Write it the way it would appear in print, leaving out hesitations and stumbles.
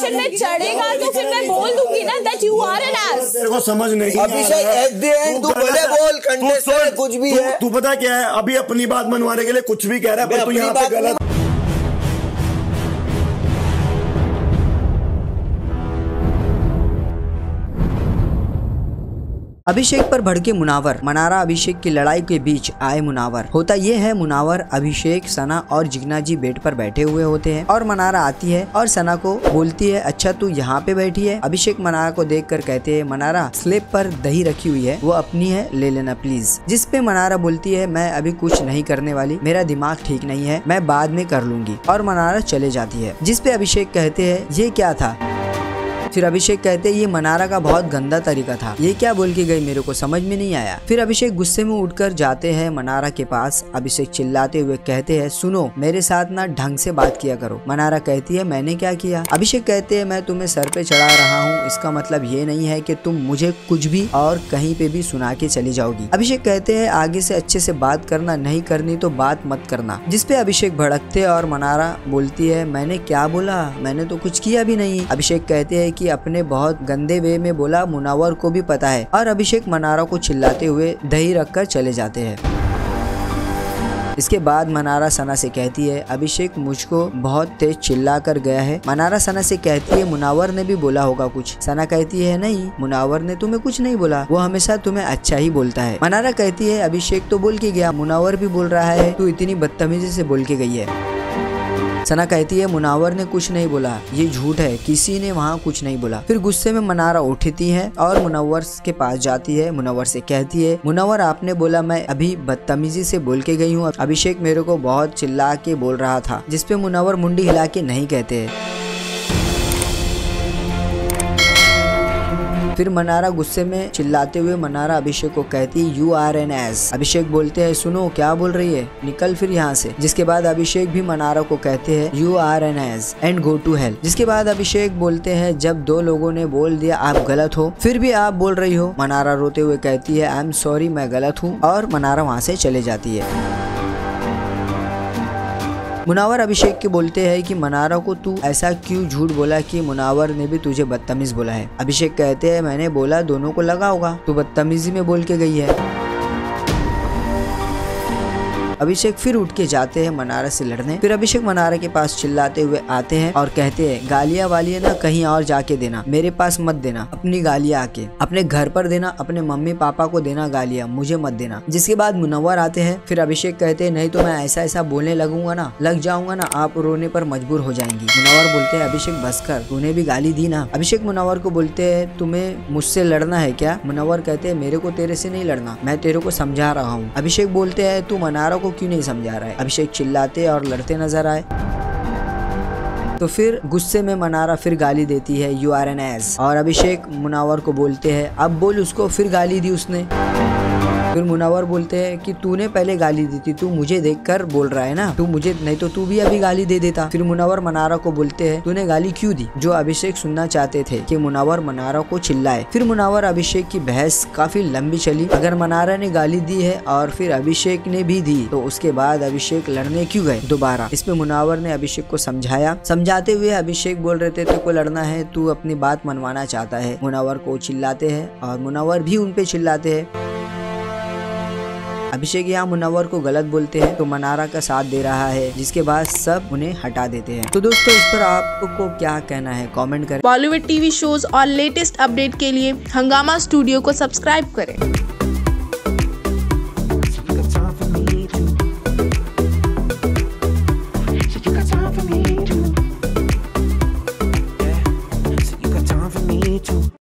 Position में चढ़ेगा तो फिर मैं बोल दूंगी ना that you are an ass. तेरे को समझ नहीं अभिषेक एट द एंड तू भले बोल कंटेस्टेंट कुछ भी है, तू पता क्या है, अभी अपनी बात मनवाने के लिए कुछ भी कह रहा है, पर तू यहाँ पे गलत। अभिषेक पर भड़के मुनावर, मनारा अभिषेक की लड़ाई के बीच आए मुनावर। होता ये है, मुनावर, अभिषेक, सना और जिग्ना जी बेड पर बैठे हुए होते हैं और मनारा आती है और सना को बोलती है अच्छा तू यहाँ पे बैठी है। अभिषेक मनारा को देखकर कहते हैं मनारा स्लेब पर दही रखी हुई है, वो अपनी है, ले लेना प्लीज। जिसपे मनारा बोलती है मैं अभी कुछ नहीं करने वाली, मेरा दिमाग ठीक नहीं है, मैं बाद में कर लूंगी, और मनारा चले जाती है। जिसपे अभिषेक कहते हैं ये क्या था। फिर अभिषेक कहते ये मनारा का बहुत गंदा तरीका था, ये क्या बोल के गई मेरे को समझ में नहीं आया। फिर अभिषेक गुस्से में उठकर जाते हैं मनारा के पास। अभिषेक चिल्लाते हुए कहते हैं सुनो मेरे साथ ना ढंग से बात किया करो। मनारा कहती है मैंने क्या किया। अभिषेक कहते हैं मैं तुम्हें सर पे चढ़ा रहा हूँ, इसका मतलब ये नहीं है कि तुम मुझे कुछ भी और कहीं पे भी सुना के चली जाओगी। अभिषेक कहते हैं आगे से अच्छे से बात करना, नहीं करनी तो बात मत करना। जिसपे अभिषेक भड़कते और मनारा बोलती है मैंने क्या बोला, मैंने तो कुछ किया भी नहीं। अभिषेक कहते हैं कि अपने बहुत गंदे वे में बोला, मुनावर को भी पता है, और अभिषेक मनारा को चिल्लाते हुए दही रखकर चले जाते हैं। इसके बाद मनारा सना से कहती है अभिषेक मुझको बहुत तेज चिल्ला कर गया है। मनारा सना से कहती है मुनावर ने भी बोला होगा कुछ। सना कहती है नहीं, मुनावर ने तुम्हें कुछ नहीं बोला, वो हमेशा तुम्हें अच्छा ही बोलता है। मनारा कहती है अभिषेक तो बोल के गया, मुनावर भी बोल रहा है तू इतनी बदतमीजी से बोल के गई है। सना कहती है मुनावर ने कुछ नहीं बोला, ये झूठ है, किसी ने वहाँ कुछ नहीं बोला। फिर गुस्से में मनारा उठती है और मुनव्वर के पास जाती है। मुनव्वर से कहती है मुनव्वर आपने बोला मैं अभी बदतमीजी से बोल के गई हूँ, अभिषेक मेरे को बहुत चिल्ला के बोल रहा था। जिसपे मुनव्वर मुंडी हिला के नहीं कहते है। फिर मनारा गुस्से में चिल्लाते हुए मनारा अभिषेक को कहती यू आर एन एस। अभिषेक बोलते हैं सुनो क्या बोल रही है, निकल फिर यहाँ से। जिसके बाद अभिषेक भी मनारा को कहते हैं you are an ass and go to hell. जिसके बाद अभिषेक बोलते हैं जब दो लोगों ने बोल दिया आप गलत हो, फिर भी आप बोल रही हो। मनारा रोते हुए कहती है आई एम सॉरी मैं गलत हूँ, और मनारा वहाँ से चले जाती है। मुनावर अभिषेक के बोलते हैं कि मनारा को तू ऐसा क्यों झूठ बोला कि मुनावर ने भी तुझे बदतमीज बोला है। अभिषेक कहते हैं मैंने बोला दोनों को लगा होगा, तू बदतमीजी में बोल के गई है। अभिषेक फिर उठ के जाते हैं मनारा से लड़ने। फिर अभिषेक मनारा के पास चिल्लाते हुए आते हैं और कहते हैं गालियां वालियां ना कहीं और जाके देना, मेरे पास मत देना, अपनी गालियां आके अपने घर पर देना, अपने मम्मी पापा को देना गालियां, मुझे मत देना। जिसके बाद मुनव्वर आते हैं। फिर अभिषेक कहते हैं नहीं तो मैं ऐसा ऐसा बोलने लगूंगा ना, लग जाऊंगा ना, आप रोने पर मजबूर हो जाएंगी। मुनव्वर बोलते हैं अभिषेक बस कर, तूने भी गाली दी ना। अभिषेक मुनव्वर को बोलते हैं तुम्हें मुझसे लड़ना है क्या। मुनव्वर कहते हैं मेरे को तेरे से नहीं लड़ना, मैं तेरे को समझा रहा हूँ। अभिषेक बोलते हैं तू मनारा को क्यों नहीं समझा रहा है। अभिषेक चिल्लाते और लड़ते नजर आए। तो फिर गुस्से में मनारा फिर गाली देती है यू आर एन एस, और अभिषेक मुनव्वर को बोलते हैं अब बोल उसको। फिर गाली दी उसने। फिर मुनव्वर बोलते हैं कि तूने पहले गाली दी थी, तू मुझे देखकर बोल रहा है ना, तू मुझे नहीं तो तू भी अभी गाली दे देता। फिर मुनव्वर मनारा को बोलते हैं तूने गाली क्यों दी, जो अभिषेक सुनना चाहते थे कि मुनव्वर मनारा को चिल्लाए। फिर मुनव्वर अभिषेक की बहस काफी लंबी चली। अगर मनारा ने गाली दी है और फिर अभिषेक ने भी दी तो उसके बाद अभिषेक लड़ने क्यों गए दोबारा। इसमें मुनव्वर ने अभिषेक को समझाया। समझाते हुए अभिषेक बोल रहे थे तेरे को लड़ना है, तू अपनी बात मनवाना चाहता है। मुनव्वर को चिल्लाते हैं और मुनव्वर भी उन पे चिल्लाते हैं। अभिषेक यहाँ मुनव्वर को गलत बोलते हैं तो मनारा का साथ दे रहा है, जिसके बाद सब उन्हें हटा देते हैं। तो दोस्तों इस पर आपको क्या कहना है कमेंट करें। बॉलीवुड टीवी शोज और लेटेस्ट अपडेट के लिए हंगामा स्टूडियो को सब्सक्राइब करें।